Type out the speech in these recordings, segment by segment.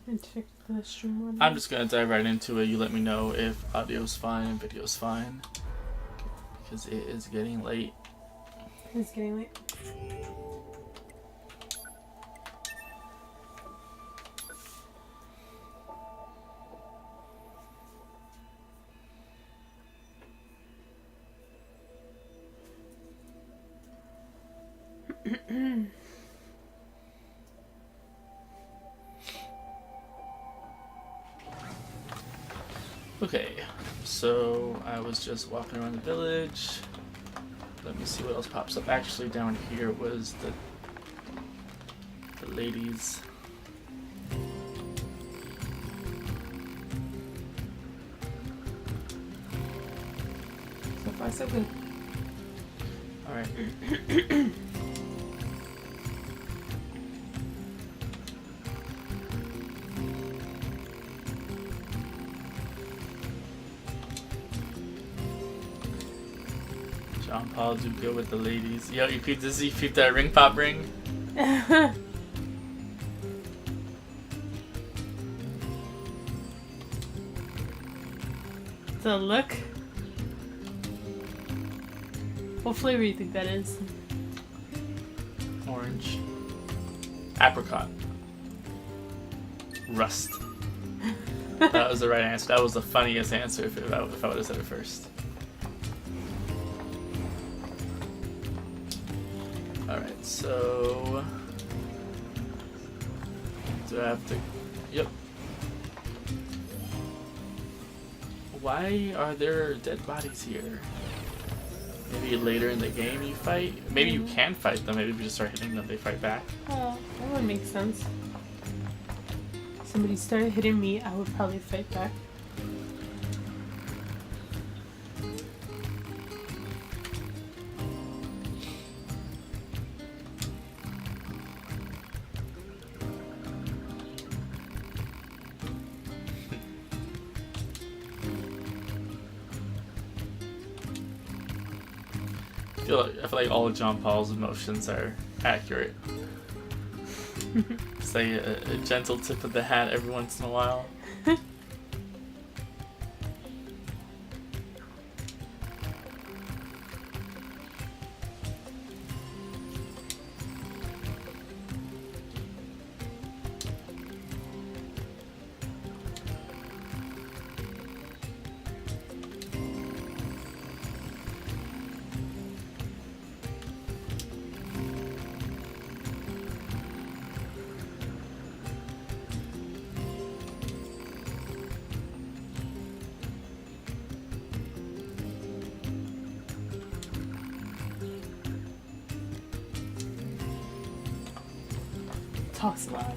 And check the stream one. I'm just gonna dive right into it. You let me know if audio's fine and video's fine. Because it is getting late. It's getting late. Okay, so I was just walking around the village. Let me see what else pops up. Actually, down here was the ladies. So far, so good. Alright. John Paul do good with the ladies. Yo, you peeped this? You peeped that ring pop ring? The look. What flavor do you think that is? Orange. Apricot. Rust. That was the right answer. That was the funniest answer if I would have said it first. Alright, so... do I have to... Yep. Why are there dead bodies here? Maybe later in the game you fight? Maybe you can fight them. Maybe if you just start hitting them, they fight back. Oh, that would make sense. Somebody started hitting me, I would probably fight back. I feel like all of John Paul's emotions are accurate. It's like a gentle tip of the hat every once in a while. Talks a lot.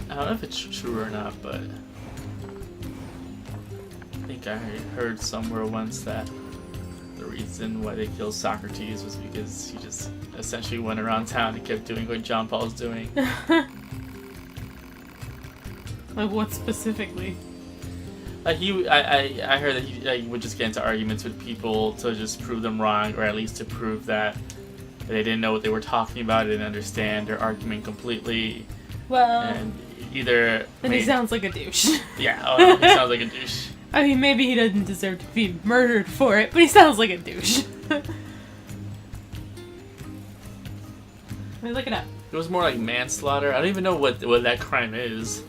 I don't know if it's true or not, but I think I heard somewhere once that the reason why they killed Socrates was because he just essentially went around town and kept doing what John Paul's doing. Like what specifically? Like I heard that he would just get into arguments with people to just prove them wrong, or at least to prove that they didn't know what they were talking about, didn't understand their argument completely. Well, and either then he sounds like a douche. Yeah, oh no, he sounds like a douche. I mean, maybe he doesn't deserve to be murdered for it, but he sounds like a douche. I mean, look it up. It was more like manslaughter. I don't even know what that crime is.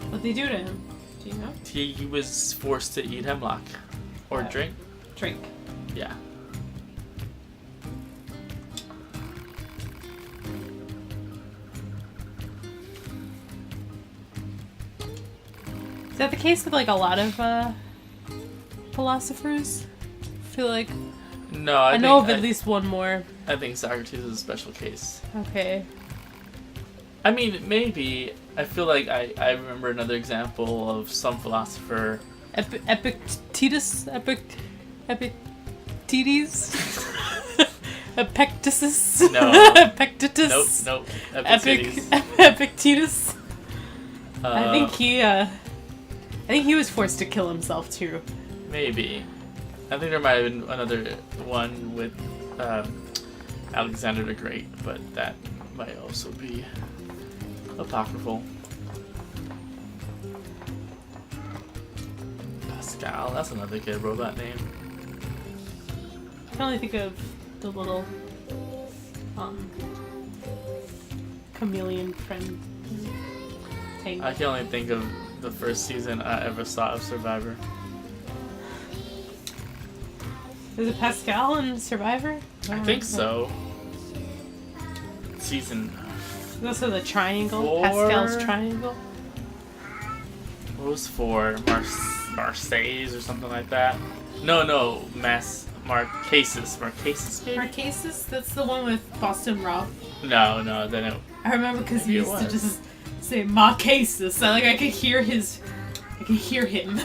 What they do to him? Do you know? He was forced to eat hemlock. Or drink. Drink. Yeah. Is that the case with like a lot of philosophers? I feel like No, I know of at least one more. I think Socrates is a special case. Okay. I mean, maybe. I feel like I remember another example of some philosopher. Epictetus? Epictetus? Epictetus? No. Epictetus? Nope. Epictetus? I think he was forced to kill himself too. Maybe. I think there might have been another one with Alexander the Great, but that might also be Apocryphal. Pascal, that's another good robot name. I can only think of the little chameleon friend thing. I can only think of the first season I ever saw of Survivor. Is it Pascal in Survivor? I think so. Season. There's also the triangle. 4? Pascal's triangle. What was 4? Marseilles or something like that? No. Marquesas, maybe? Marquesas? That's the one with Boston Rob. No, then it... I remember because he Maybe it used to was. just say Marquesas. So, like, I could hear him.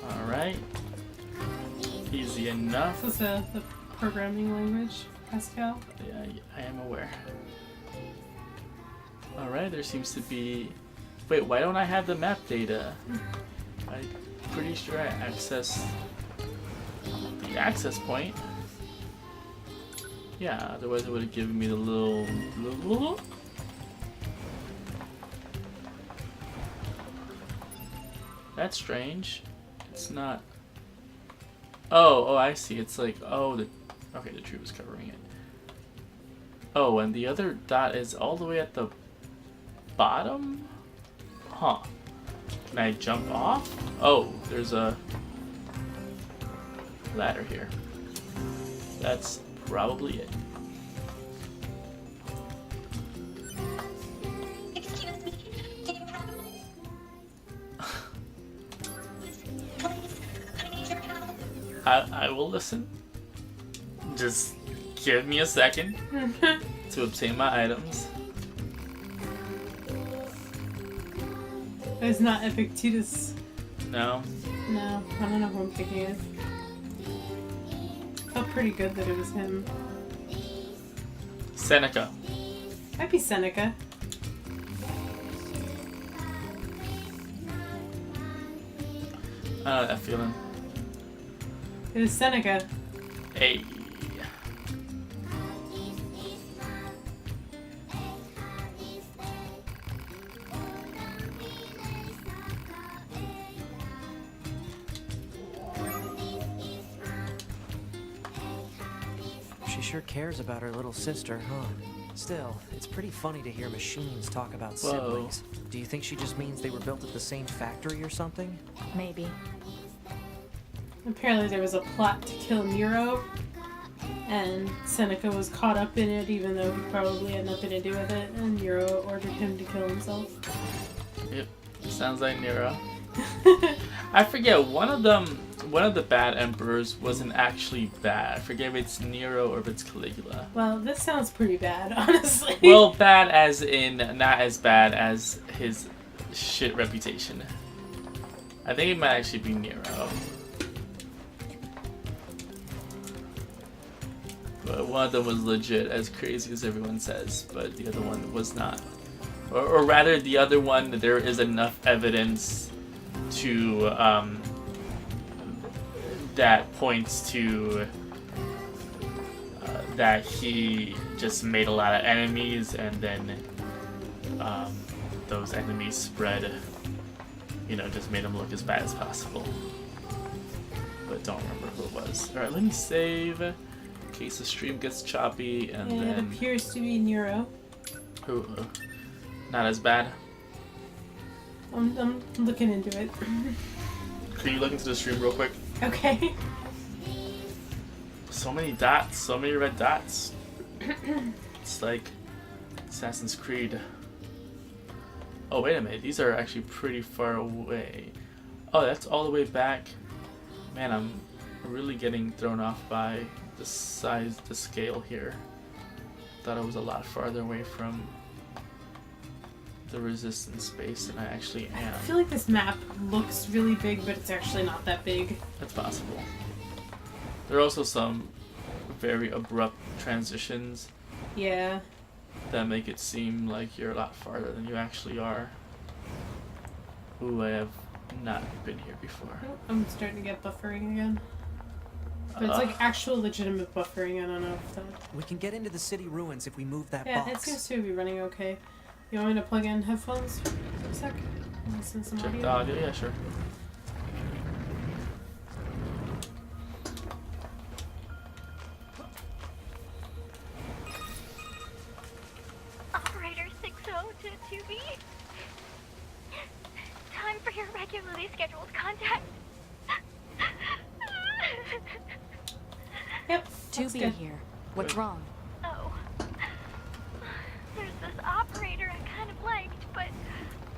Alright. Easy enough. This is the programming language, Pascal. Yeah, I am aware. Alright, there seems to be... Wait, why don't I have the map data? I'm pretty sure I accessed the access point. Yeah, otherwise it would have given me the little... That's strange. It's not... Oh, I see. It's like, okay, the tree was covering it. Oh, and the other dot is all the way at the bottom? Huh. Can I jump off? Oh, there's a ladder here. That's probably it. Excuse me, do you have... Please, I need your help. I will listen. Just give me a second to obtain my items. It's not Epictetus. No. No, I don't know who I'm thinking of. Felt pretty good that it was him. Seneca. Might be Seneca. I know that feeling. It was Seneca. Hey. She sure cares about her little sister, huh? Still, it's pretty funny to hear machines talk about Whoa. siblings. Do you think she just means they were built at the same factory or something? Maybe. Apparently there was a plot to kill Nero, and Seneca was caught up in it even though he probably had nothing to do with it, and Nero ordered him to kill himself. Yep. Sounds like Nero. I forget, one of the bad emperors wasn't actually bad. I forget if it's Nero or if it's Caligula. Well, this sounds pretty bad, honestly. Well, bad as in not as bad as his shit reputation. I think it might actually be Nero. But one of them was legit, as crazy as everyone says, but the other one was not. Or rather, the other one, there is enough evidence to that points to that he just made a lot of enemies, and then those enemies spread, just made him look as bad as possible. But don't remember who it was. Alright, let me save in case the stream gets choppy, and it then appears to be Nero. Ooh, not as bad. I'm looking into it. Can you look into the stream real quick? Okay. So many dots, so many red dots. It's like Assassin's Creed. Oh, wait a minute. These are actually pretty far away. Oh, that's all the way back. Man, I'm really getting thrown off by the size, the scale here. Thought I was a lot farther away from the resistance base than I actually am. I feel like this map looks really big, but it's actually not that big. That's possible. There are also some very abrupt transitions Yeah. that make it seem like you're a lot farther than you actually are. Ooh, I have not been here before. Oh, I'm starting to get buffering again. But it's like actual legitimate buffering. I don't know if that. We can get into the city ruins if we move that Yeah, it box. seems to be running okay. You want me to plug in headphones for a sec? And listen to some Check audio? the audio, yeah, sure. Operator 60 to 2B. Time for your regularly scheduled contact. Yep. To looks be good. here. What's wrong? Oh. There's this operator I kind of liked, but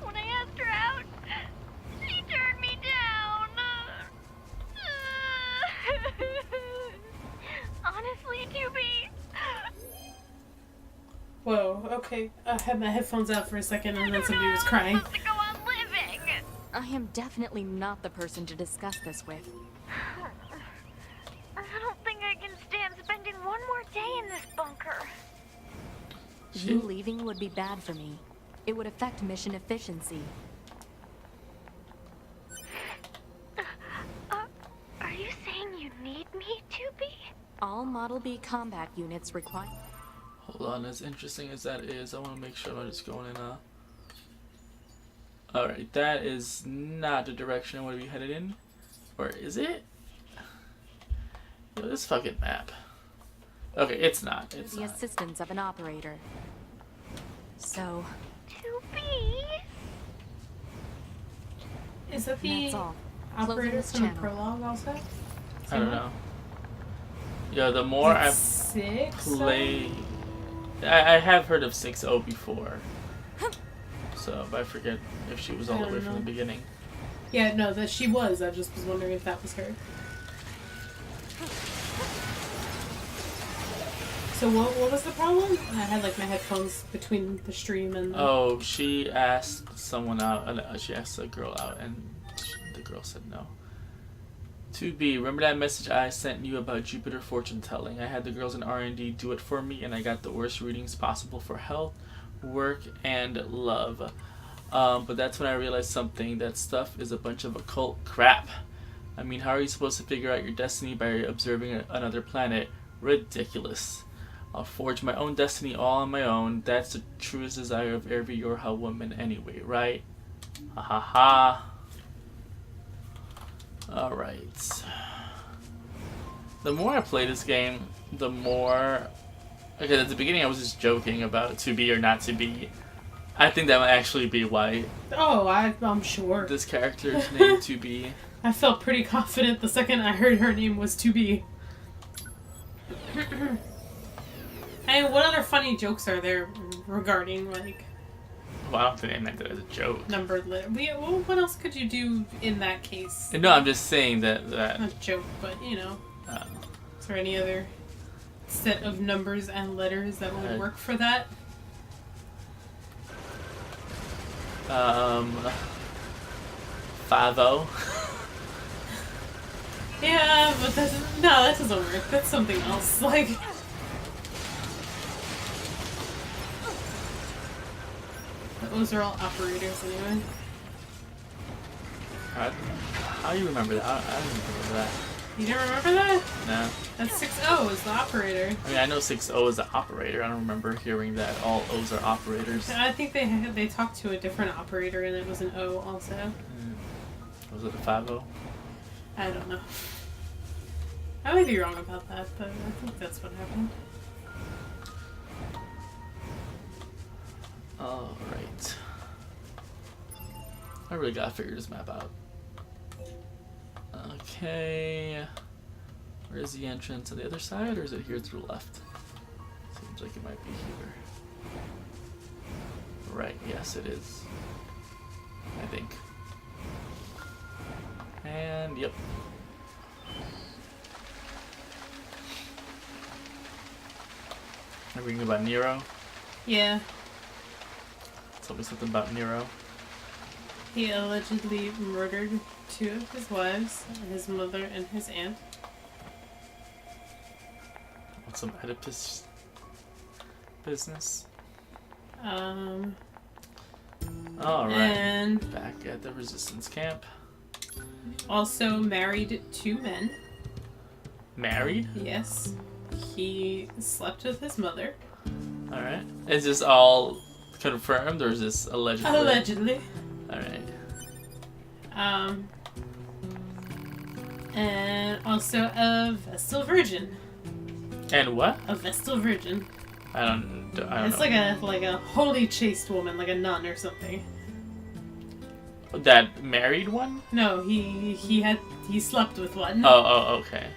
when I asked her out, she turned me down. Honestly, 2B. Whoa, okay. I had my headphones out for a second and then somebody was I'm crying. supposed to go on living. I am definitely not the person to discuss this with. I don't think I can stand spending one more day in this bunker. You leaving would be bad for me. It would affect mission efficiency. Are you saying you need me, 2B? All Model B combat units require... Hold on, as interesting as that is, I want to make sure I'm not just going in Alright, that is not the direction I want to be headed in. Or is it? Yo, this fucking map. Okay, it's not. It's the not. assistance of an operator. So, 2B? Is that the that's all. operator this from the channel. prologue also? I don't know. Yeah, the more I Six? play... I have heard of 6.0 before. So, but I forget if she was all the way from the beginning. Yeah, no, that she was. I just was wondering if that was her. So what was the problem? I had like my headphones between the stream and... Oh, she asked someone out, she asked a girl out, and the girl said no. 2B, remember that message I sent you about Jupiter fortune telling? I had the girls in R&D do it for me, and I got the worst readings possible for health, work, and love. But that's when I realized something. That stuff is a bunch of occult crap. I mean, how are you supposed to figure out your destiny by observing another planet? Ridiculous. I'll forge my own destiny all on my own. That's the truest desire of every Yorha woman anyway, right? Ha ha ha. Alright. The more I play this game, the more... Okay, at the beginning I was just joking about to be or not to be. I think that might actually be why Oh, I'm sure. this character is named to be. I felt pretty confident the second I heard her name was 2B. Hey, what other funny jokes are there regarding, like... Well, I don't think they meant it as a joke. Numbered letter. Well, what else could you do in that case? No, I'm just saying that... Not a joke, but, you know. Is there any other set of numbers and letters that would work for that? 5-0. Yeah, but that doesn't work. That's something else. Like... Those are all operators anyway. How do you remember that? I don't remember that. You don't remember that? No. That's 6-0 is the operator. I mean, I know 6-0 is the operator. I don't remember hearing that all O's are operators. I think they talked to a different operator and it was an O also. Was it a 5-0? I don't know. I might be wrong about that, but I think that's what happened. Alright. I really gotta figure this map out. Okay. Where's the entrance? On the other side, or is it here to the left? Seems like it might be here. Right, yes it is. I think. And, yep. Are we reading about Nero? Yeah. Tell me something about Nero. He allegedly murdered 2 of his wives, his mother and his aunt. What's some Oedipus business? Alright. And Back at the resistance camp. also married 2 men. Married? Yes. He slept with his mother. Alright. Is this all confirmed or is this allegedly? Allegedly. Alright. And also a Vestal Virgin. And what? A Vestal Virgin. I don't It's know. like a holy chaste woman, like a nun or something. That married one? No, he slept with one. Oh, okay.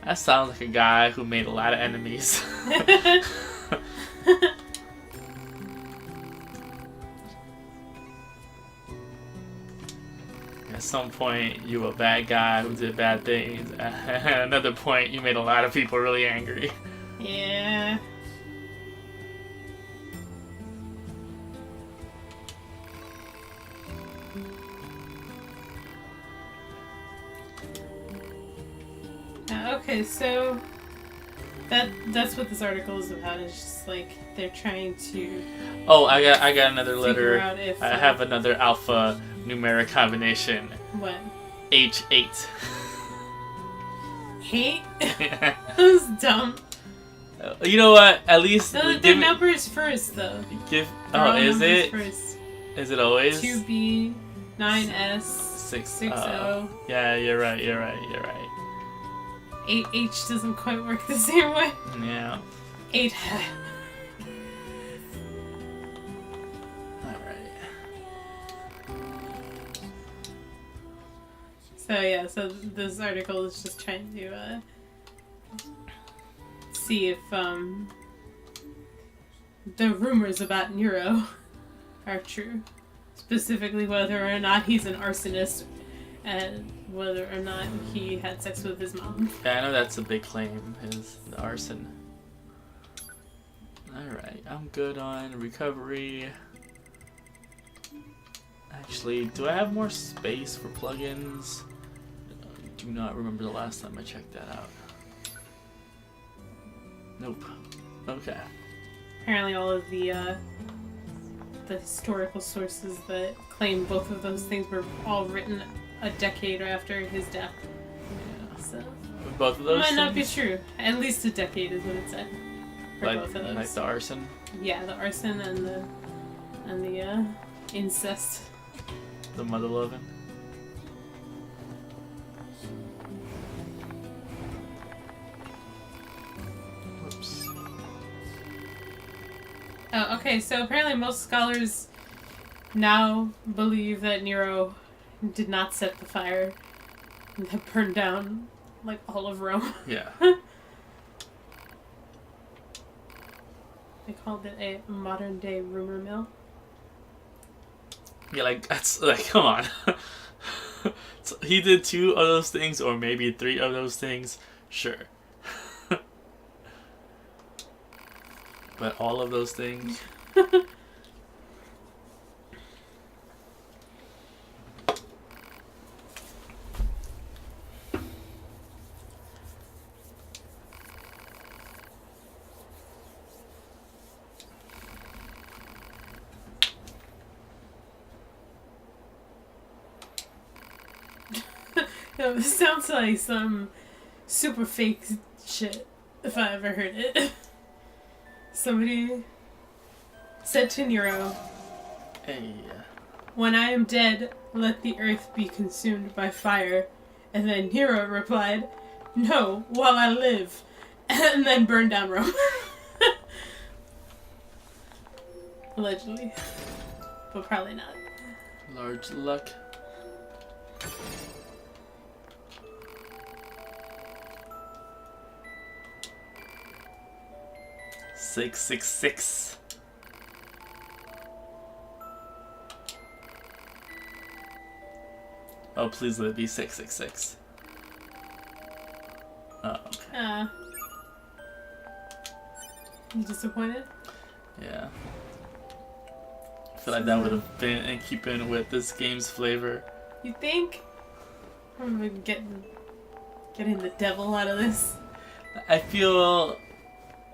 That sounds like a guy who made a lot of enemies. At some point, you were a bad guy who did bad things. At another point, you made a lot of people really angry. Yeah. Okay, so that's what this article is about. It's just like they're trying to. Oh, I got another Figure letter. out if, I have another alpha numeric combination. What? H8. Hate? That was dumb. You know what? At least The give numbers first, though. give. They're Oh, all is numbers it? First. Is it always? 2B, 9S, 60. 60. Yeah, you're right. 8H doesn't quite work the same way. Yeah. 8. Alright. So yeah, so this article is just trying to see if the rumors about Nero are true. Specifically whether or not he's an arsonist and whether or not he had sex with his mom. Yeah, I know that's a big claim, is the arson. Alright, I'm good on recovery. Actually, do I have more space for plugins? I do not remember the last time I checked that out. Nope. Okay. Apparently all of the historical sources that claim both of those things were all written a decade after his death. Yeah. So Both of it those might not be things? true. At least a decade is what it said. For both of those. Like the arson? Yeah, the arson and the incest. The mother loving? Whoops. Oh, okay, so apparently most scholars now believe that Nero did not set the fire that burned down, like, all of Rome. Yeah. They called it a modern-day rumor mill. Yeah, like, that's, like, come on. So he did 2 of those things, or maybe 3 of those things, sure. But all of those things? No, this sounds like some super fake shit, if I ever heard it. Somebody said to Nero, Hey. "When I am dead, let the earth be consumed by fire." And then Nero replied, "No, while I live." And then burned down Rome. Allegedly. But probably not. Large luck. Six, 6, 6. Oh, please let it be 6, 6, 6. Oh, okay. You disappointed? Yeah. I feel like that would have been in keeping with this game's flavor. You think? I'm getting the devil out of this. I feel...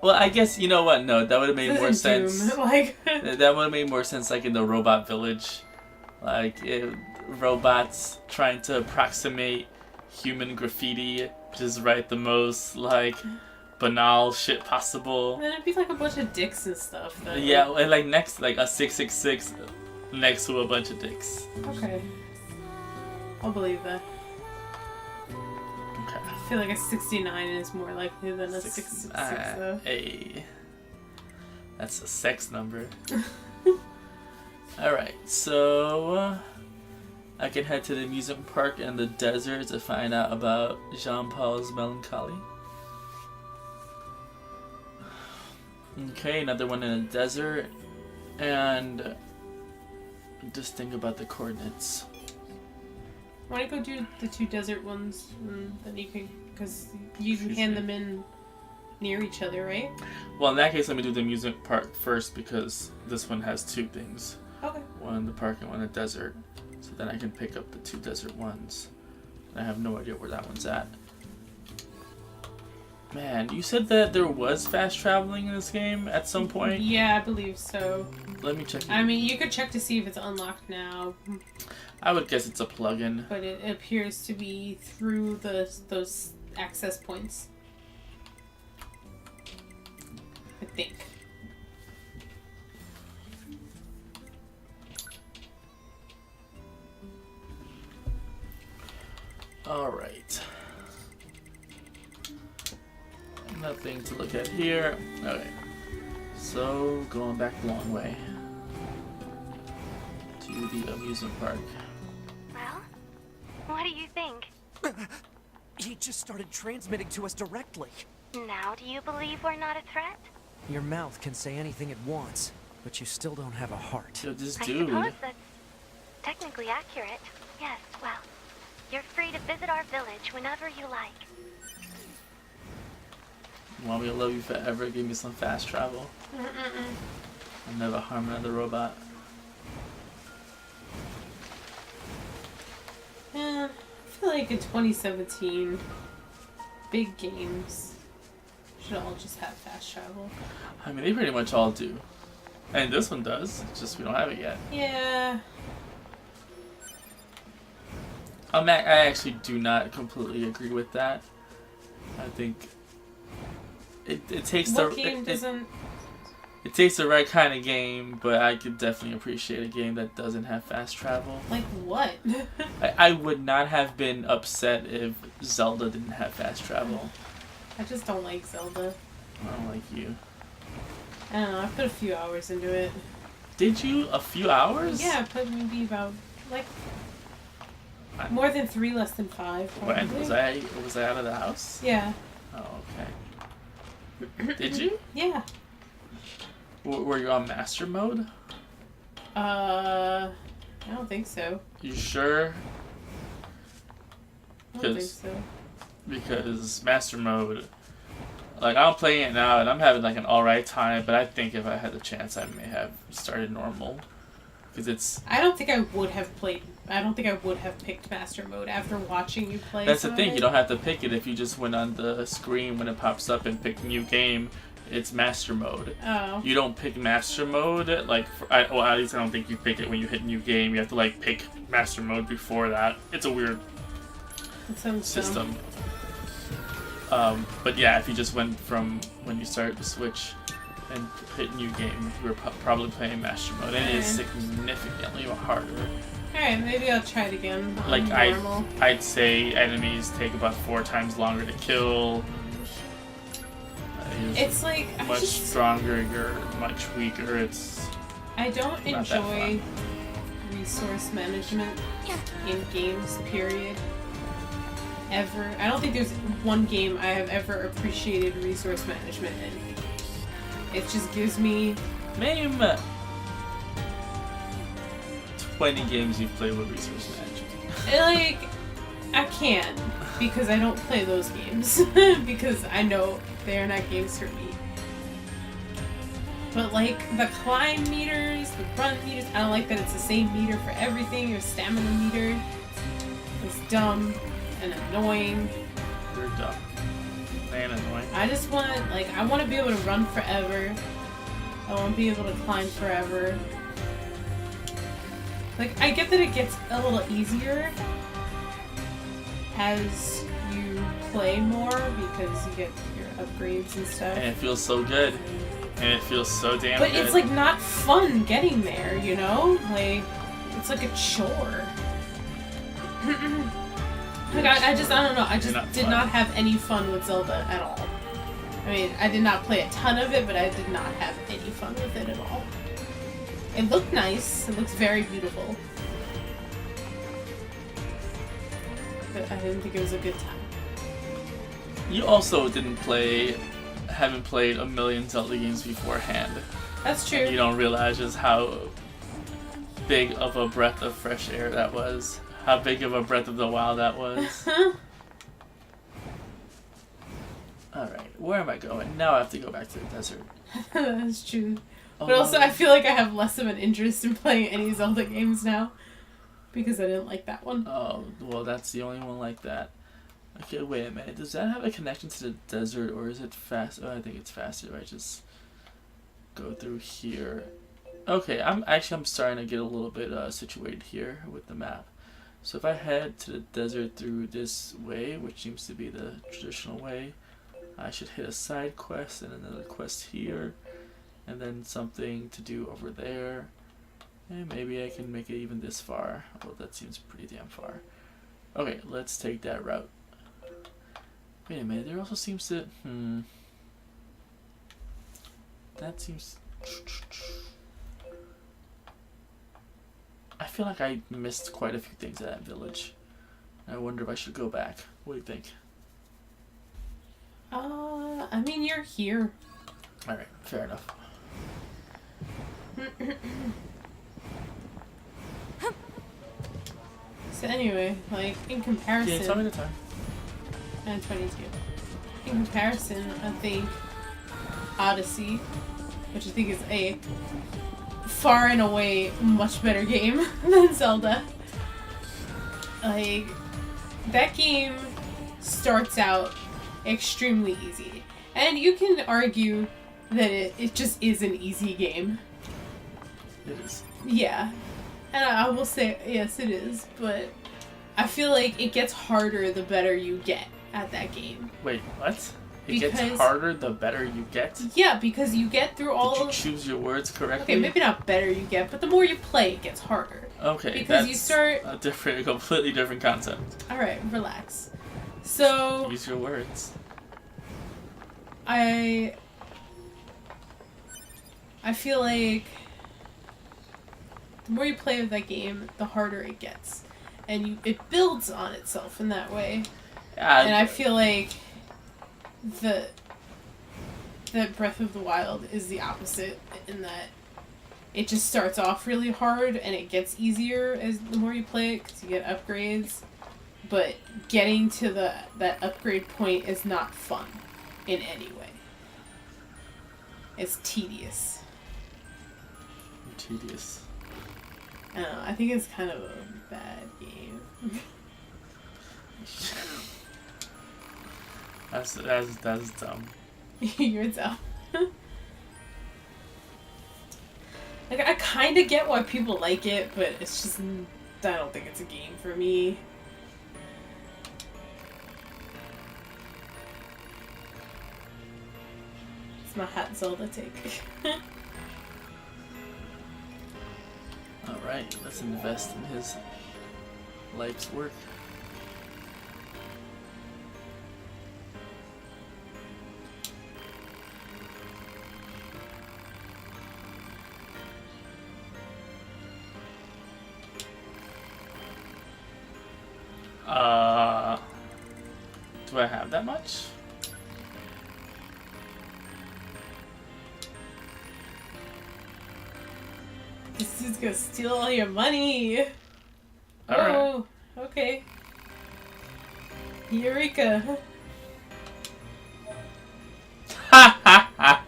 Well, I guess, you know what? No, that would have made This more isn't sense. Doom. Like, That would have made more sense, like, in the robot village. Like, robots trying to approximate human graffiti. Just write the most like banal shit possible. And then it'd be like a bunch of dicks and stuff. Though. Yeah, and like next, like a 666 next to a bunch of dicks. Okay. I'll believe that. Okay. I feel like a 69 is more likely than a 666 though. Hey. That's a sex number. Alright, so I can head to the amusement park and the desert to find out about Jean-Paul's melancholy. Okay, another one in the desert. And just think about the coordinates. Why don't you go do the 2 desert ones, and then you can, because you can hand them in near each other, right? Well, in that case, let me do the amusement park first because this one has 2 things. Okay. One in the park and one in the desert. So then I can pick up the 2 desert ones. And I have no idea where that one's at. Man, you said that there was fast traveling in this game at some point? Yeah, I believe so. Let me check. I mean, you could check to see if it's unlocked now. I would guess it's a plugin. But it appears to be through those access points. I think. Alright. Nothing to look at here. Okay. So, going back the long way. To the amusement park. Well, what do you think? He just started transmitting to us directly. Now do you believe we're not a threat? Your mouth can say anything it wants, but you still don't have a heart. Yo, this I dude. suppose that's technically accurate. Yes, well, you're free to visit our village whenever you like. Want me to love you forever? Give me some fast travel. I'll never harm another robot. Yeah, I feel like in 2017, big games should all just have fast travel. I mean, they pretty much all do. And this one does. It's just we don't have it yet. Yeah. I actually do not completely agree with that. I think it takes What game doesn't? it takes the right kind of game, but I could definitely appreciate a game that doesn't have fast travel. Like what? I would not have been upset if Zelda didn't have fast travel. I just don't like Zelda. I don't like you. I don't know, I put a few hours into it. Did you? A few hours? Yeah, I put maybe about, like, more than 3, less than 5, probably. When? Was I out of the house? Yeah. Oh, okay. Did you? Yeah. Were you on master mode? I don't think so. You sure? I don't think so. Because master mode, like I'm playing it now and I'm having like an alright time, but I think if I had the chance I may have started normal. Because it's... I don't think I would have picked master mode after watching you play. That's some the of thing, it. you don't have to pick it if you just went on the screen when it pops up and pick new game. It's master mode. Oh. You don't pick master mode, like, well, at least I don't think you pick it when you hit new game. You have to, like, pick master mode before that. It's a weird That sounds system. dumb. But yeah, if you just went from when you started the Switch and hit new game, you were probably playing master mode. And it is significantly harder. Alright, maybe I'll try it again. On Like, normal. I'd say enemies take about 4 times longer to kill. It's like much stronger, you're much weaker. It's I don't not that enjoy resource management in games, period. Ever. I don't think there's one game I have ever appreciated resource management in. It just gives me... Name 20 games you've played with resource management. Like, I can't, because I don't play those games. Because I know they're not games for me. But like, the climb meters, the run meters, I don't like that it's the same meter for everything. Your stamina meter is dumb and annoying. You're dumb. And annoying. I just want, like, I want to be able to run forever. I want to be able to climb forever. Like, I get that it gets a little easier as you play more because you get your upgrades and stuff. And it feels so good. And it feels so damn But good. it's like not fun getting there, you know? Like, it's like a chore. Like, I don't know. I just did not have any fun with Zelda at all. I mean, I did not play a ton of it, but I did not have any fun with it at all. It looked nice. It looks very beautiful. But I didn't think it was a good time. You also haven't played a million Zelda games beforehand. That's true. And you don't realize just how big of a breath of fresh air that was. How big of a breath of the wild that was. Alright, where am I going? Now I have to go back to the desert. That's true. But also, I feel like I have less of an interest in playing any Zelda games now. Because I didn't like that one. Oh, well, that's the only one like that. Okay, wait a minute. Does that have a connection to the desert, or is it fast? Oh, I think it's faster if I just go through here. Okay, I'm starting to get a little bit situated here with the map. So if I head to the desert through this way, which seems to be the traditional way, I should hit a side quest and another quest here, and then something to do over there. And maybe I can make it even this far. Well, that seems pretty damn far. Okay, let's take that route. Wait a minute, there also seems to... That seems... I feel like I missed quite a few things at that village. I wonder if I should go back. What do you think? I mean, you're here. Alright, fair enough. So anyway, like, in comparison... Yeah, tell me the time. And 22. In comparison, I think Odyssey, which I think is a far and away much better game than Zelda. Like, that game starts out extremely easy. And you can argue that it just is an easy game. It is. Yeah. And I will say, yes, it is, but I feel like it gets harder the better you get at that game. Wait, what? It gets harder the better you get? Yeah, because you get through all Did you choose your words correctly? Okay, maybe not better you get, but the more you play, it gets harder. Okay, because that's you start a completely different concept. Alright, relax. So Use your words. I feel like the more you play with that game, the harder it gets. And it builds on itself in that way. And I feel like the Breath of the Wild is the opposite in that it just starts off really hard and it gets easier as the more you play it because you get upgrades. But getting to that upgrade point is not fun in any way. It's tedious. Tedious. I don't know. I think it's kind of a bad game. That's dumb. You're dumb. Like, I kind of get why people like it, but it's just, I don't think it's a game for me. It's my hot Zelda take. Alright, let's invest in his life's work. Do I have that much? This is gonna steal all your money. Alright. Oh, okay. Eureka. Ha ha ha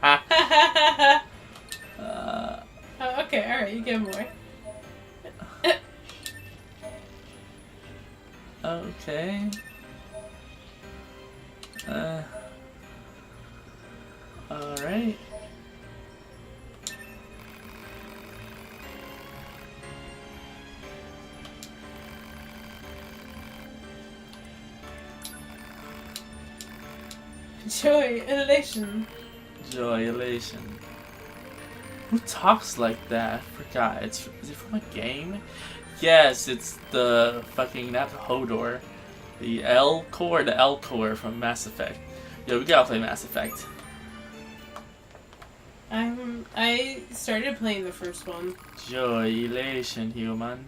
ha! Oh, okay, alright, you get more. Okay. Alright. Joy, elation. Joy, elation. Who talks like that? I forgot. Is it from a game? Yes, it's the fucking, not Hodor. The L core from Mass Effect. Yo, we gotta play Mass Effect. I started playing the first one. Joy, elation, human.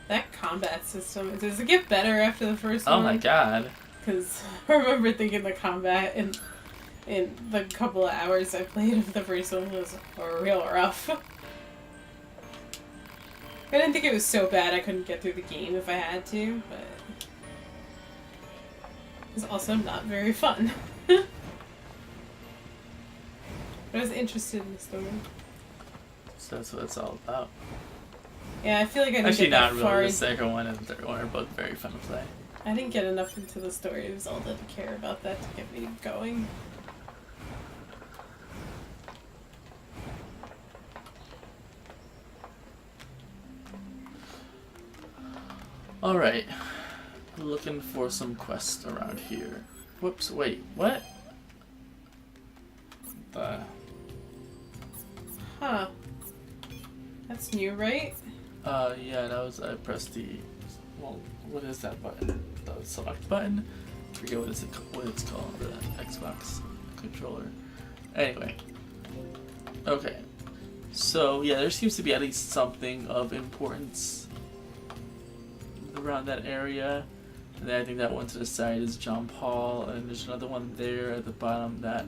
That combat system, does it get better after the first one? Oh my god. Because I remember thinking the combat in the couple of hours I played of the first one was real rough. I didn't think it was so bad I couldn't get through the game if I had to, but it was also not very fun. But I was interested in the story. So that's what it's all about. Yeah, I feel like I didn't Actually, get not that really. far. The second one and the third one are both very fun to play. I didn't get enough into the story of Zelda to care about that to get me going. Alright. Looking for some quests around here. Whoops, wait, what? Huh. That's new, right? Yeah, that was, I pressed the, well, what is that button? The select button? I forget what it's called, the Xbox controller. Anyway. Okay. So, yeah, there seems to be at least something of importance around that area. And then I think that one to the side is John Paul, and there's another one there at the bottom that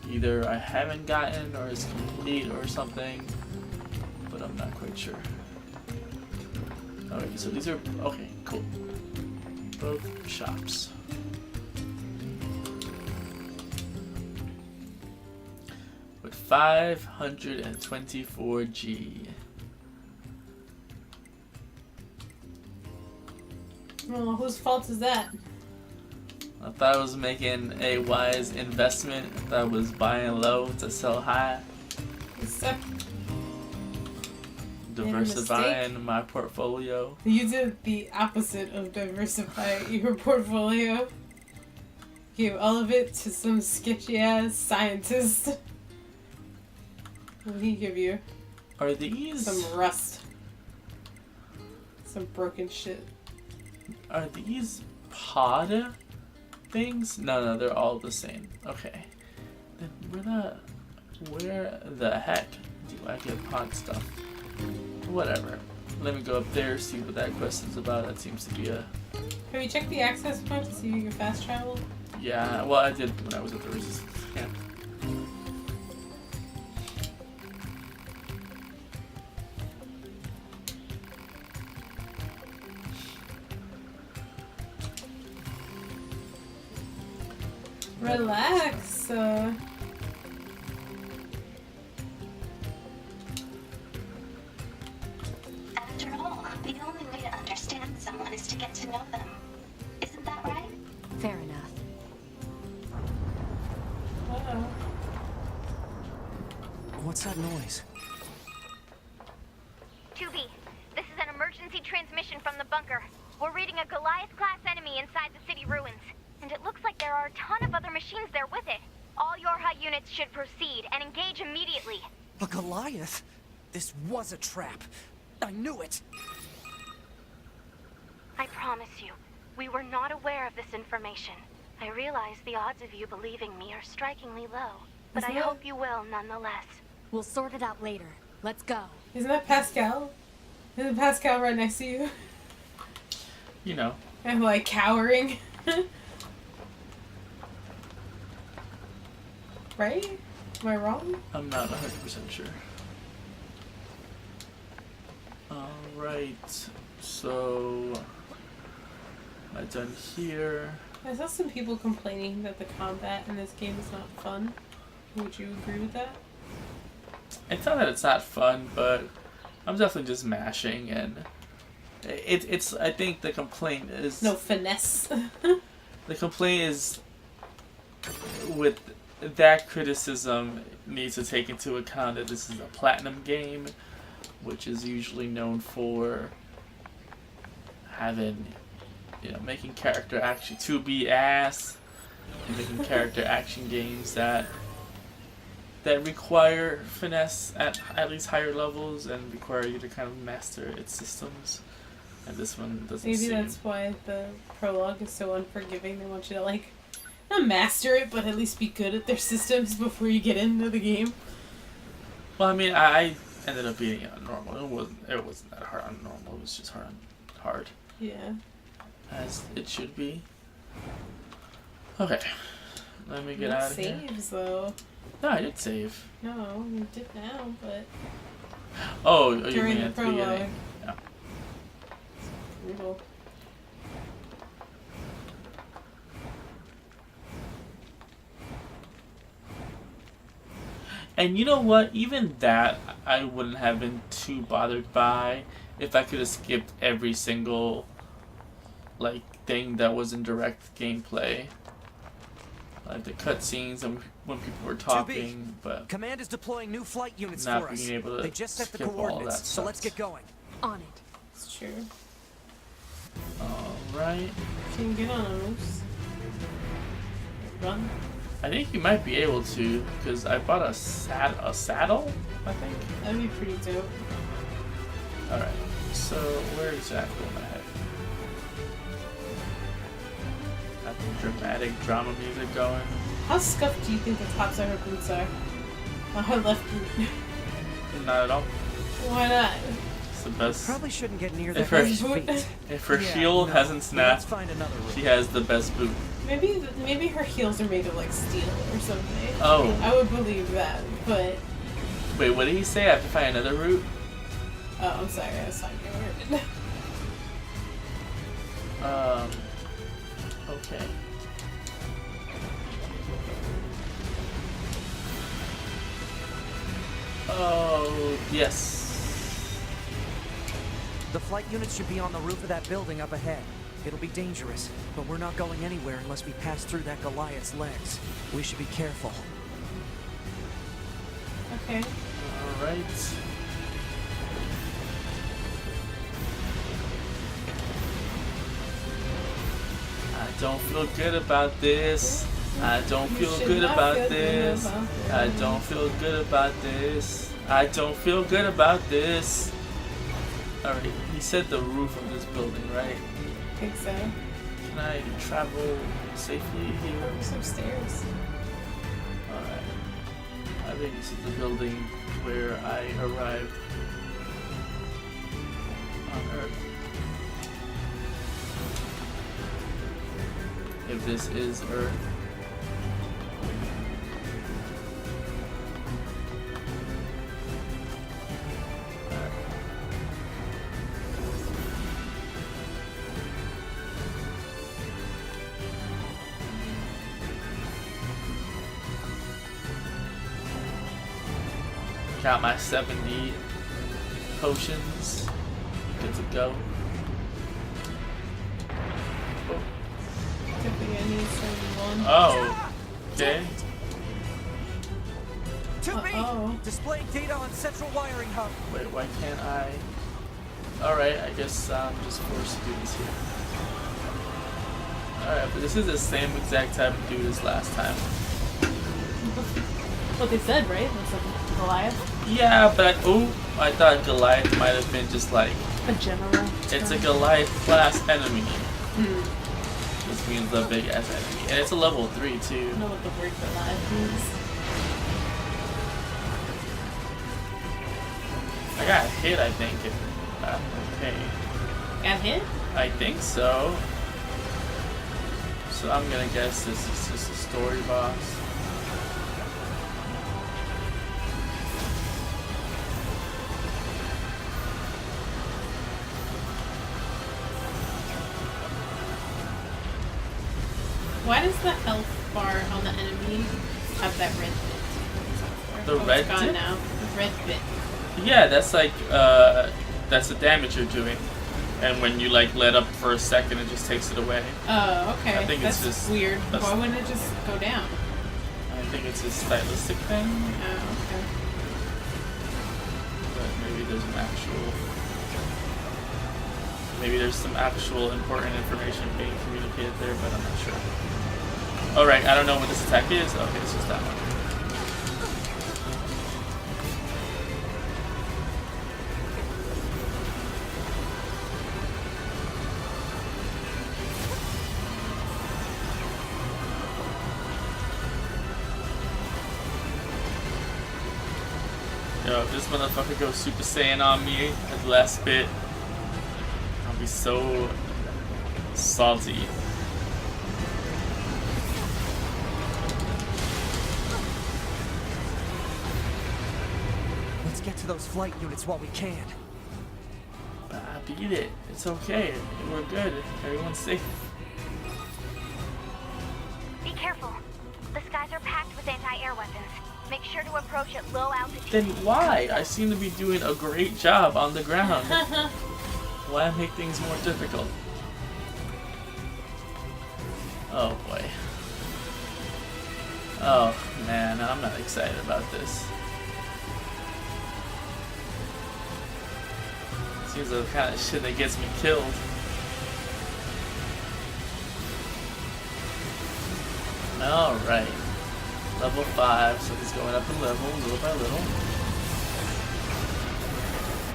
either I haven't gotten or is complete or something, but I'm not quite sure. Okay, so these are, okay, cool. Both shops. With 524G. Well, whose fault is that? I thought I was making a wise investment. I thought I was buying low to sell high. Except Diversifying my portfolio. you did the opposite of diversify your portfolio. Gave all of it to some sketchy ass scientist. What did he give you? Are these... Some rust. Some broken shit. Are these pod things? No, they're all the same. Okay. Then where the heck do I get pod stuff? Whatever. Let me go up there, see what that quest is about. That seems to be a... Have you checked the access point to see if you can fast travel? Yeah, well, I did when I was at the resistance camp. Relax. After all, the only way to understand someone is to get to know them. Isn't that right? Fair enough. Uh-oh. What's that noise? 2B, this is an emergency transmission from the bunker. We're reading a Goliath-class enemy inside the city ruins. And it looks like there are a ton of other machines there with it. All Yorha units should proceed and engage immediately. A Goliath? This was a trap. I knew it. I promise you, we were not aware of this information. I realize the odds of you believing me are strikingly low, but I hope you will nonetheless. We'll sort it out later. Let's go. Isn't that Pascal? Isn't Pascal right next to you? You know. I'm like cowering. Right? Am I wrong? I'm not 100% sure. Alright, so... Am I done here? I saw some people complaining that the combat in this game is not fun. Would you agree with that? It's not that it's not fun, but I'm definitely just mashing, and it's. I think the complaint is No finesse. the complaint is with that criticism needs to take into account that this is a platinum game, which is usually known for having, making character actually to be ass, and making character action games that require finesse at least higher levels and require you to kind of master its systems. And this one doesn't Maybe seem... that's why the prologue is so unforgiving. They want you to, like, not master it, but at least be good at their systems before you get into the game. Well, I mean, I ended up beating it on normal. It wasn't that hard on normal. It was just hard. Yeah. As it should be. Okay. Let me get No out of here. saves, though. No, I did save. No, you did now, but... Oh, you during mean the at the prologue. beginning? Yeah. Brutal. And you know what? Even that, I wouldn't have been too bothered by if I could have skipped every single, like, thing that was in direct gameplay. Like the cutscenes and when people were talking, but Command is deploying new flight units not for us. being able to They just set the skip all that coordinates, so let's stuff. get going. On it. It's true. Alright. Can you get on a moose? Run? I think you might be able to, because I bought a saddle, I think? That'd be pretty dope. Alright, so where exactly am I heading? Got the dramatic drama music going. How scuffed do you think the tops of her boots are? On her left boot. Not at all. Why not? It's the best. Probably shouldn't get near the If her- horse's feet. If her Yeah, shield no. hasn't Let's snapped, find another route. she has the best boot. Maybe her heels are made of like steel or something. Oh. I would believe that, but Wait, what did he say? I have to find another route? oh, I'm sorry, I was talking about her. Okay. Oh, yes. The flight units should be on the roof of that building up ahead. It'll be dangerous, but we're not going anywhere unless we pass through that Goliath's legs. We should be careful. Okay. Alright. I don't feel good about this. I don't You feel should good not about feel good this. about I this. don't feel good about this. I don't feel good about this. Alright, he said the roof of this building, right? I think so. Can I travel safely here? It's upstairs. Alright. I think this is the building where I arrived on Earth. If this is Earth. Got my 70 potions. Good to go. Oh. Good thing I need someone. Oh. Okay. To me! Uh-oh. Displaying data on central wiring hub. Wait, why can't I? Alright, I guess I'm just forced to do this here. Alright, but this is the same exact type of dude as last time. What they said, right? Looks like a Goliath. Yeah, but I thought Goliath might have been just like, A general. it's a Goliath class enemy. Hmm. This means the big ass enemy. And it's a level 3 too. I don't know what the word Goliath means. I got hit, I think. Okay. Got hit? I think so. So I'm gonna guess this is just a story boss. Why does the health bar on the enemy have that red bit? The red it's gone dip? now. The red bit. Yeah, that's like, that's the damage you're doing. And when you like let up for a second, it just takes it away. Oh, okay. I think That's it's just- weird. that's- Why wouldn't it just go down? I think it's a stylistic thing, Oh, okay. but maybe there's some actual important information being communicated there, but I'm not sure. Alright, I don't know what this attack is. Okay, it's just that one. Yo, if this motherfucker goes Super Saiyan on me at the last bit, I'll be so salty. Let's get to those flight units while we can. I beat it. It's okay. We're good. Everyone's safe. Be careful. The skies are packed with anti-air weapons. Make sure to approach at low altitude. Then why? I seem to be doing a great job on the ground. Why make things more difficult? Oh boy. Oh man, I'm not excited about this. Seems like the kind of shit that gets me killed. Alright. Level 5, so he's going up in level little by little.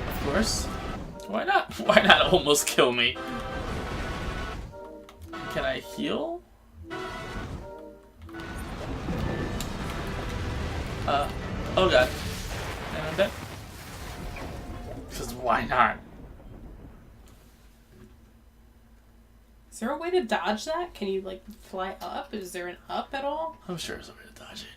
Of course. Why not? Why not almost kill me? Can I heal? Oh god. And I'm dead. Because why not? Is there a way to dodge that? Can you like fly up? Is there an up at all? I'm sure there's a way to dodge it.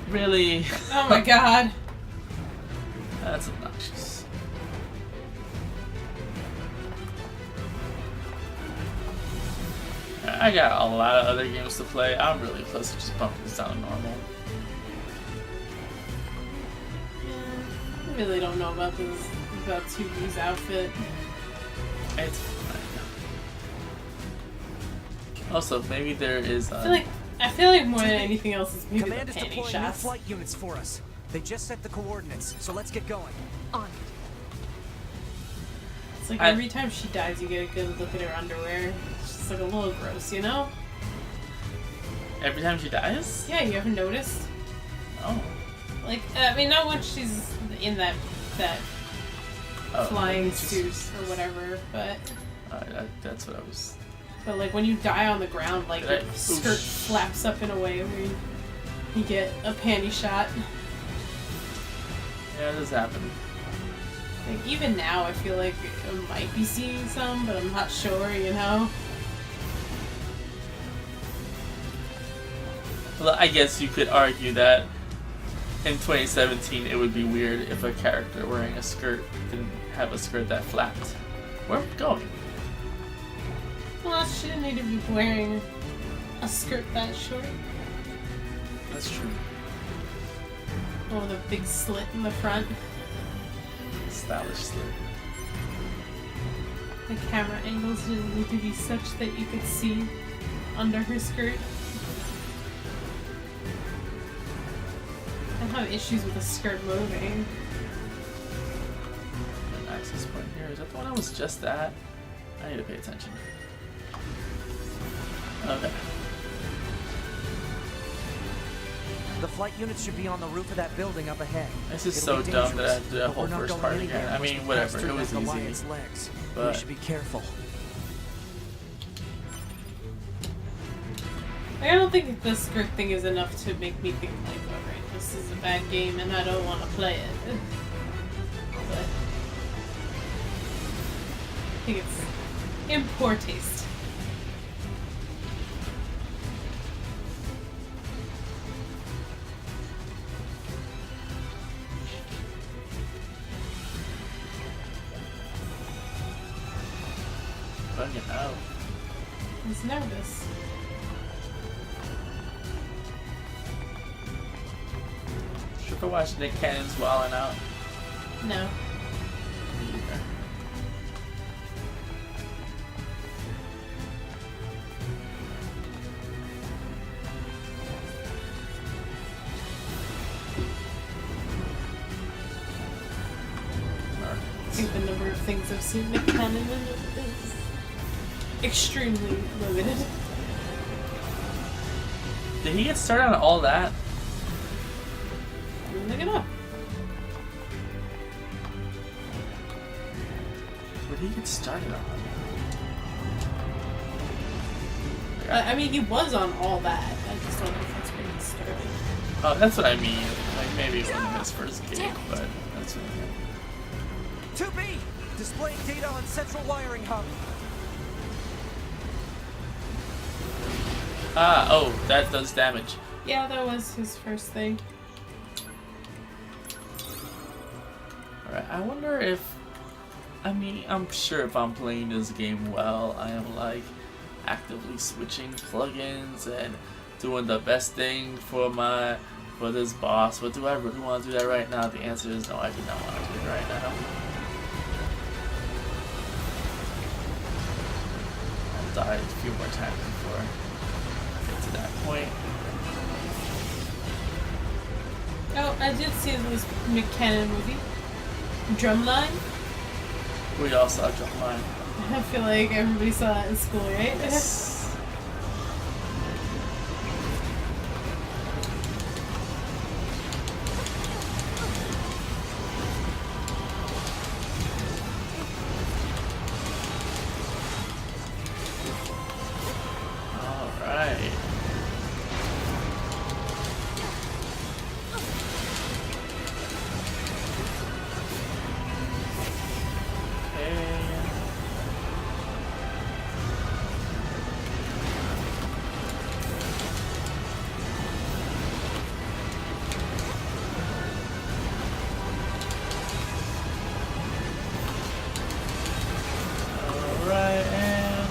Really? Oh my god. That's obnoxious. I got a lot of other games to play. I'm really close to just bumping this down to normal. I really don't know about this, about 2B's outfit. It's fine. Also, maybe there is. I feel like more than anything else is maybe Command the is panty deploying new shots. flight units for us. They just set the coordinates, so let's get going. On. It's like every time she dies, you get a good look at her underwear. It's just like a little gross, you know? Every time she dies? Yeah, you ever noticed? Oh. Like, I mean, not when she's in that flying suit or whatever, but that's what I was. But like when you die on the ground, like your skirt flaps up in a way where you get a panty shot. Yeah, this happened. Like even now, I feel like I might be seeing some, but I'm not sure. You know. Well, I guess you could argue that in 2017 it would be weird if a character wearing a skirt didn't have a skirt that flapped. Where are we going? Well, she didn't need to be wearing a skirt that short. That's true. Oh, with a big slit in the front. Stylish slit. The camera angles didn't need to be such that you could see under her skirt. I have issues with the skirt moving. An access point here. Is that the one I was just at? I need to pay attention. Okay. The flight units should be on the roof of that building up ahead. This is It'll so be dumb that I dangerous, have to do that but whole we're not first going part anywhere again. I unless mean, we whatever. pass through It was that easy. Goliath's legs. But We should be careful. I don't think the skirt thing is enough to make me think like, alright, this is a bad game and I don't want to play it. But I think it's in poor taste. fucking hell. He's nervous. Should I watch Nick Cannon's Wildin' Out? No. Me either. think the number of things I've seen Nick Cannon in is extremely limited. Did he get started on all that? Look it up. What did he get started on? I mean, he was on all that. I just don't know if that's where he started. Oh, that's what I mean. Like, maybe it wasn't his first game, but that's what I mean. 2B! Displaying data on central wiring hub. Ah, oh, that does damage. Yeah, that was his first thing. Alright, I wonder if... I mean, I'm sure if I'm playing this game well, I am, like, actively switching plugins and doing the best thing for this boss. But do I really want to do that right now? The answer is no, I do not want to do it right now. I'll die a few more times before I get to that point. Oh, I did see this McKinnon movie. Drumline? We all saw Drumline. I feel like everybody saw that in school, right? Yes. Alright. Alright, and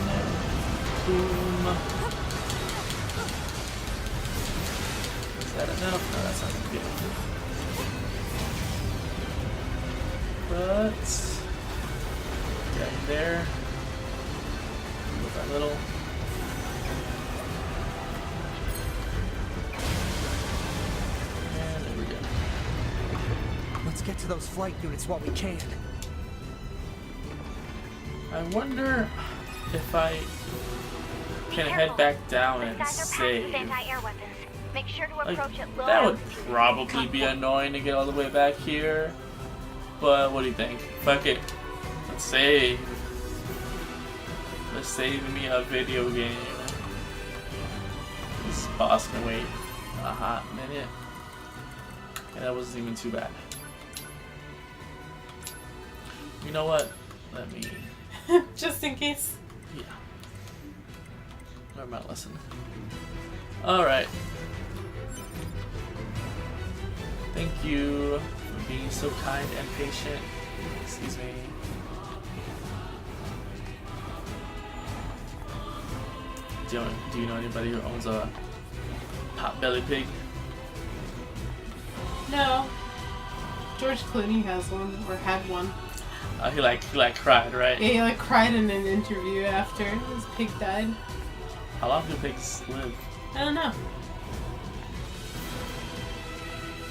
boom. Is that enough? No, that's not good. But get in there. Move that little. And there we go. Let's get to those flight units while we can. I wonder if I can head back down These and guys are packed save. with anti-air weapons. Make sure to Like, approach at low that would altitude. probably be annoying to get all the way back here. But what do you think? Fuck it. Let's save. Let's save me a video game. This boss can wait a hot minute. And that wasn't even too bad. You know what? Let me... Just in case. Yeah. Learn my lesson. Alright. Thank you for being so kind and patient. Excuse me. Do you know anybody who owns a Potbelly Pig? No. George Clooney has one, or had one. He cried, right? Yeah, he like cried in an interview after his pig died. How long do pigs live? I don't know.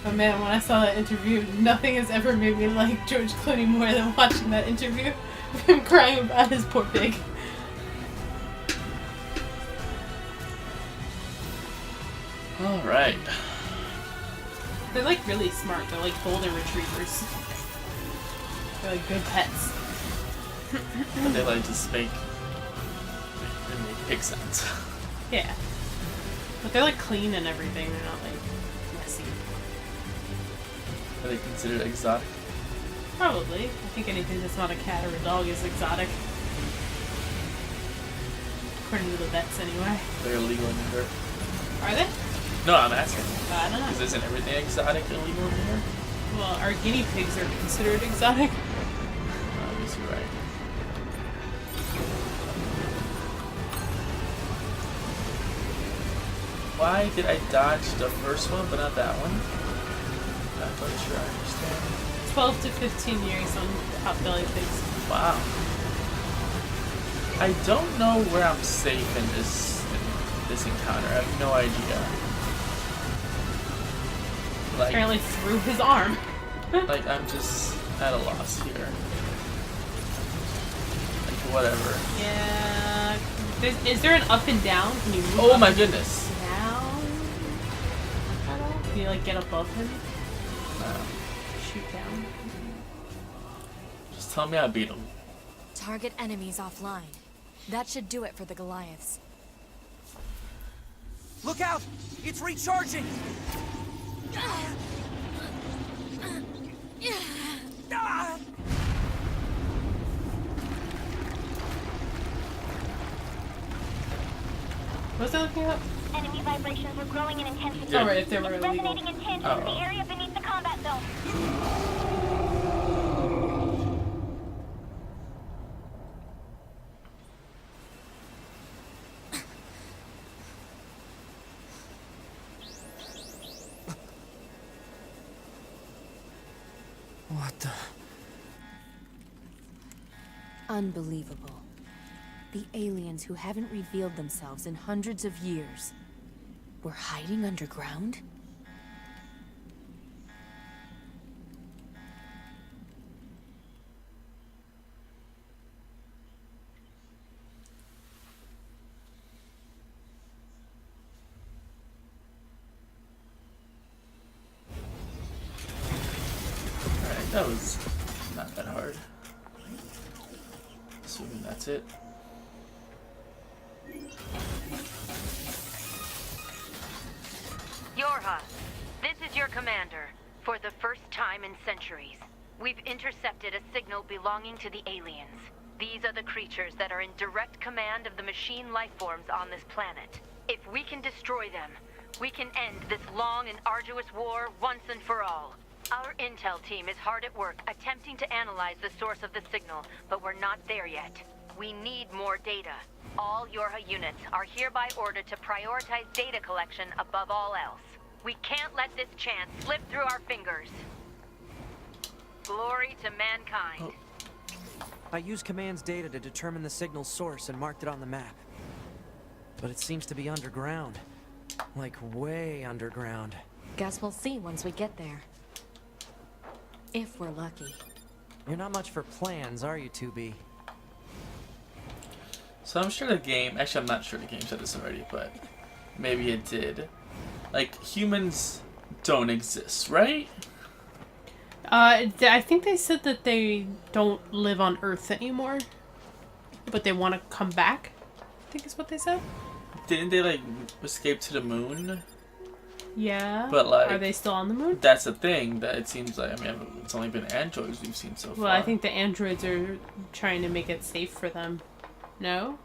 But man, when I saw that interview, nothing has ever made me like George Clooney more than watching that interview of him crying about his poor pig. Alright. They're like really smart. They're like golden retrievers. They're like good pets. But they like just make pig sounds. Yeah. But they're like clean and everything. They're not like messy. Are they considered exotic? Probably. I think anything that's not a cat or a dog is exotic. According to the vets, anyway. They're illegal in New York. Are they? No, I'm asking. I don't know. Because isn't everything exotic illegal in New York? Well, our guinea pigs are considered exotic. I guess you're right. Why did I dodge the first one but not that one? Not quite sure I understand. 12 to 15 years on Potbelly pigs. Wow. I don't know where I'm safe in this encounter. I have no idea. Like, Apparently through his arm. like I'm just at a loss here. whatever. Yeah. Is there an up and down? Can you move Oh up my and goodness. down? At all? Can you like get above him? No. Shoot down? Just tell me I beat him. Target enemies offline. That should do it for the Goliaths. Look out! It's recharging! Ah! What's that looking up? Enemy vibrations were growing in intensity. Yeah. Oh, right, if they were It's illegal. resonating in tandem Oh. with the area beneath the combat zone. What the... Unbelievable. The aliens who haven't revealed themselves in hundreds of years were hiding underground? Alright, that was not that hard. Assuming that's it. Yorha, this is your commander. For the first time in centuries, we've intercepted a signal belonging to the aliens. These are the creatures that are in direct command of the machine lifeforms on this planet. If we can destroy them, we can end this long and arduous war once and for all. Our intel team is hard at work attempting to analyze the source of the signal, but we're not there yet. We need more data. All Yorha units are hereby ordered to prioritize data collection above all else. We can't let this chance slip through our fingers. Glory to mankind. I used Command's data to determine the signal's source and marked it on the map. But it seems to be underground. Like, way underground. Guess we'll see once we get there. If we're lucky. You're not much for plans, are you, 2B? So I'm sure the game, actually I'm not sure the game said this already, but maybe it did. Like, humans don't exist, right? I think they said that they don't live on Earth anymore, but they want to come back. I think is what they said. Didn't they, like, escape to the moon? Yeah. But, like, are they still on the moon? That's the thing, that it seems like, I mean, it's only been androids we've seen so far. Well, I think the androids are trying to make it safe for them. No?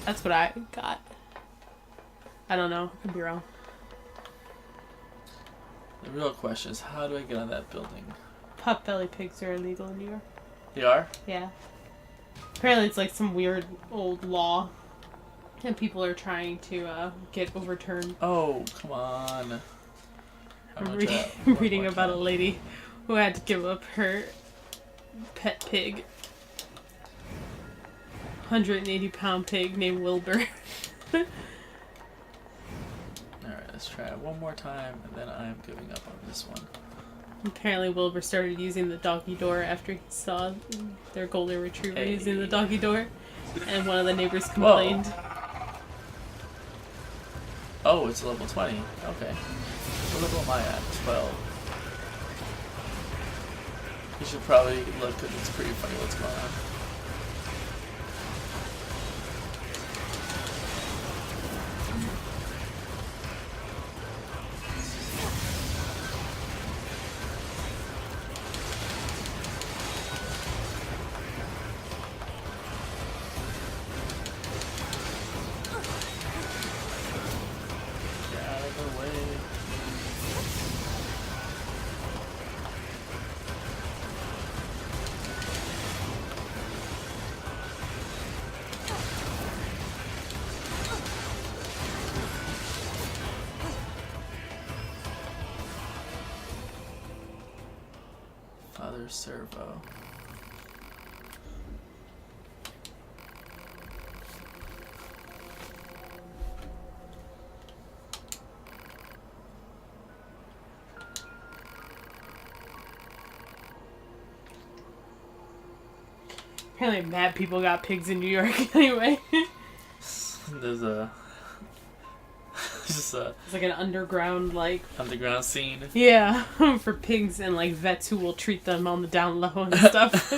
That's what I got. I don't know. I could be wrong. The real question is, how do I get on that building? Potbelly pigs are illegal in New York. They are? Yeah. Apparently it's like some weird old law. And people are trying to get overturned. Oh, come on. I'm reading about a lady who had to give up her pet pig. 180-pound pig named Wilbur. Alright, let's try it one more time, and then I'm giving up on this one. Apparently Wilbur started using the doggy door after he saw their golden retriever Hey. using the doggy door. And one of the neighbors complained. Whoa. Oh, it's level 20. Okay. What level am I at? 12. You should probably look, because it's pretty funny what's going on. Get out of the way. Father Servo. Apparently mad people got pigs in New York anyway. There's a just a It's like an underground, like... underground scene. Yeah, for pigs and, like, vets who will treat them on the down low and stuff.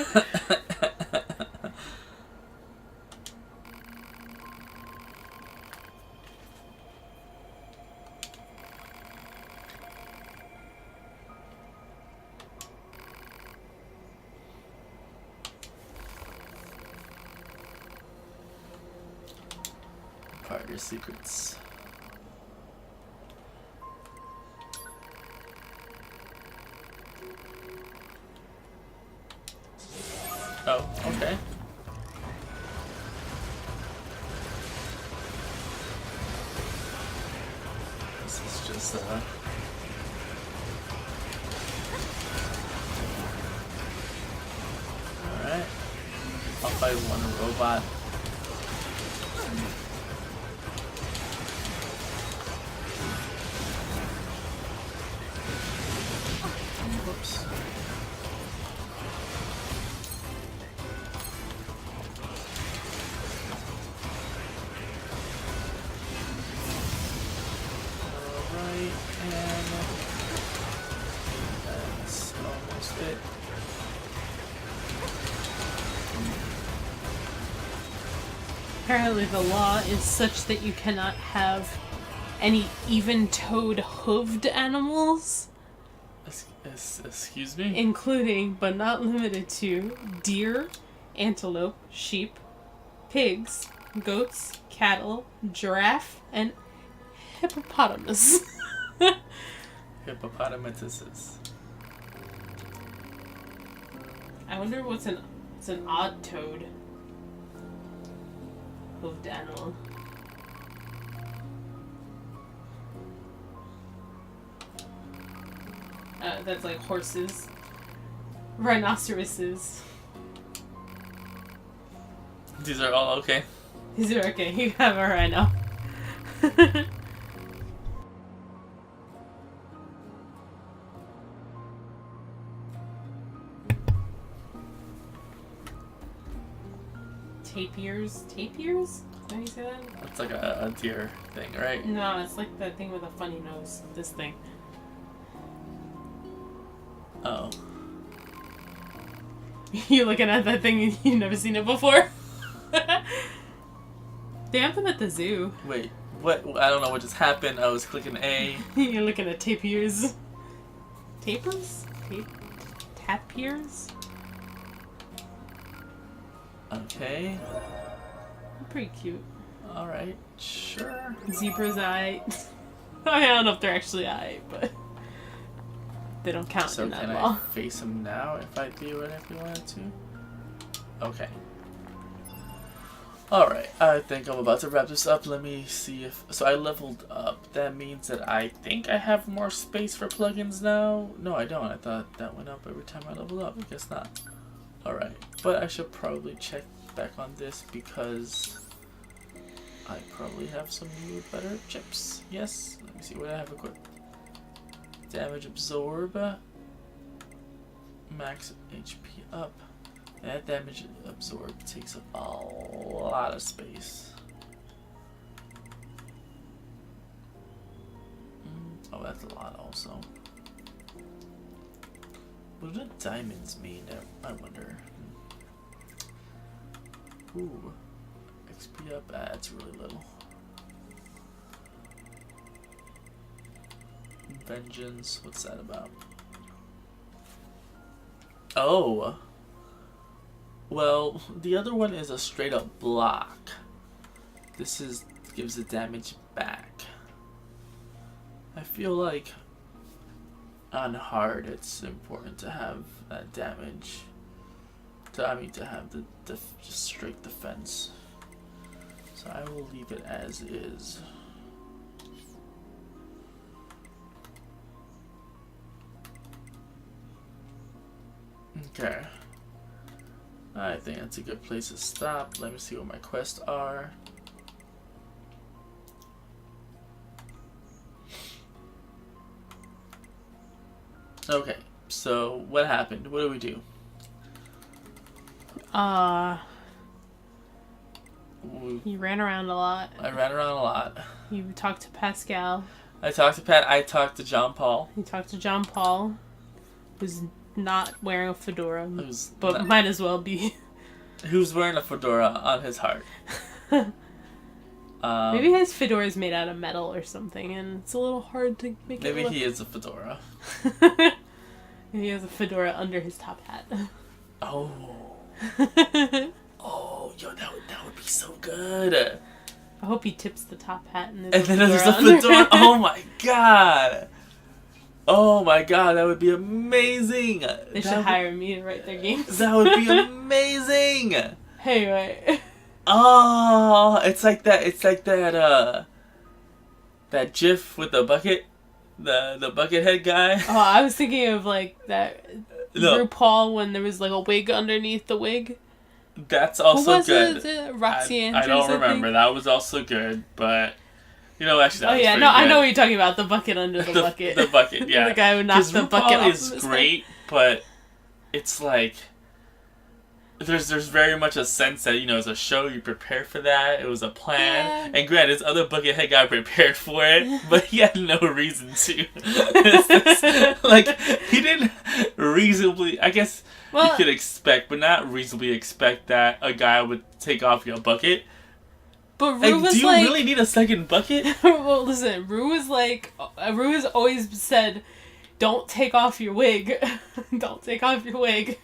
Part of your secrets. Oh, okay. This is just alright. I'll fight one robot. Whoops. Alright, and that's almost it. Apparently the law is such that you cannot have any even-toed hooved animals, Excuse me? including, but not limited to, deer, antelope, sheep, pigs, goats, cattle, giraffe, and hippopotamus. Hippopotamuses. I wonder what's an odd-toed hooved animal. That's like horses, rhinoceroses. These are all okay. These are okay. You have a rhino. Tapirs? Tapirs? Is that how you say that? That's like a deer thing, right? No, it's like the thing with a funny nose. This thing. Oh. You looking at that thing and you've never seen it before? They have them at the zoo. Wait, what? I don't know what just happened. I was clicking A. You're looking at tapirs. Tapers? Tapirs? Okay. Pretty cute. Alright, sure. Zebra's eye. I mean, I don't know if they're actually eye, but they don't count So in that can law. I face him now if I do it if you wanted to? Okay. Alright, I think I'm about to wrap this up. Let me see if... So I leveled up. That means that I think I have more space for plugins now? No, I don't. I thought that went up every time I leveled up. I guess not. Alright, but I should probably check back on this because I probably have some new better chips. Yes, let me see what I have equipped. Damage absorb, max HP up. That damage absorb takes up a lot of space. Oh, that's a lot also. What do the diamonds mean? I wonder. Ooh. XP up? That's really little. Vengeance. What's that about? Oh. Well, the other one is a straight up block. This gives the damage back. I feel like on hard it's important to have that damage. To have the just straight defense. So I will leave it as is. Okay. I think that's a good place to stop. Let me see what my quests are. Okay, so what happened? What do we do? You ran around a lot. I ran around a lot. You talked to Pascal. I talked to Pat. I talked to John Paul. You talked to John Paul, who's not wearing a fedora, but not, might as well be. Who's wearing a fedora on his heart. Maybe his fedora is made out of metal or something, and it's a little hard to make it Maybe look... he is a fedora. Maybe he has a fedora under his top hat. Oh. Oh, yo, that would be so good. I hope he tips the top hat and then there's a fedora. Oh my god. Oh my god, that would be amazing. They should hire me to write their games. That would be amazing. Hey, right. Oh, it's like that that GIF with the bucket, the bucket head guy. Oh, I was thinking of like that No. RuPaul when there was like a wig underneath the wig. That's also good. Roxy Andrews. I don't remember. That was also good, but you know, actually, that was yeah, pretty no, good. I know what you're talking about. The bucket under the bucket. The bucket, yeah. The guy who knocked the bucket off. Is great, but it's like there's very much a sense that, you know, it's a show, you prepare for that. It was a plan, and granted, this other bucket head guy prepared for it, but he had no reason to. Like, he didn't reasonably. I guess you could expect, but not reasonably expect that a guy would take off your bucket. But Rue was do you like, really need a second bucket? Well, listen, Rue has always said, "Don't take off your wig, don't take off your wig."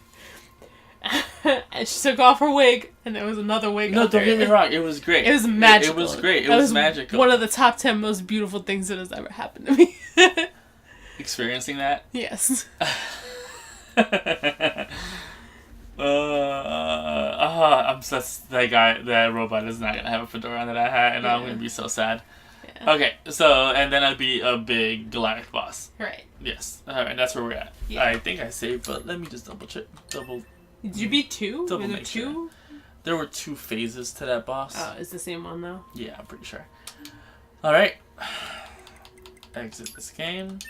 And she took off her wig, and there was another wig. No, don't get me wrong. It was great. It was magical. It was great. It was magical. One of the top 10 most beautiful things that has ever happened to me. Experiencing that? Yes. I'm just that robot is not gonna have a fedora on that I had, and I'm gonna be so sad. Yeah. Okay, so and then I'd be a big Goliath boss. Right. Yes. All right, that's where we're at. Yeah. I think I saved, but let me just double check. Did you beat 2? Double make two? Sure. There were 2 phases to that boss. Oh, it's the same one though. Yeah, I'm pretty sure. All right. Exit this game.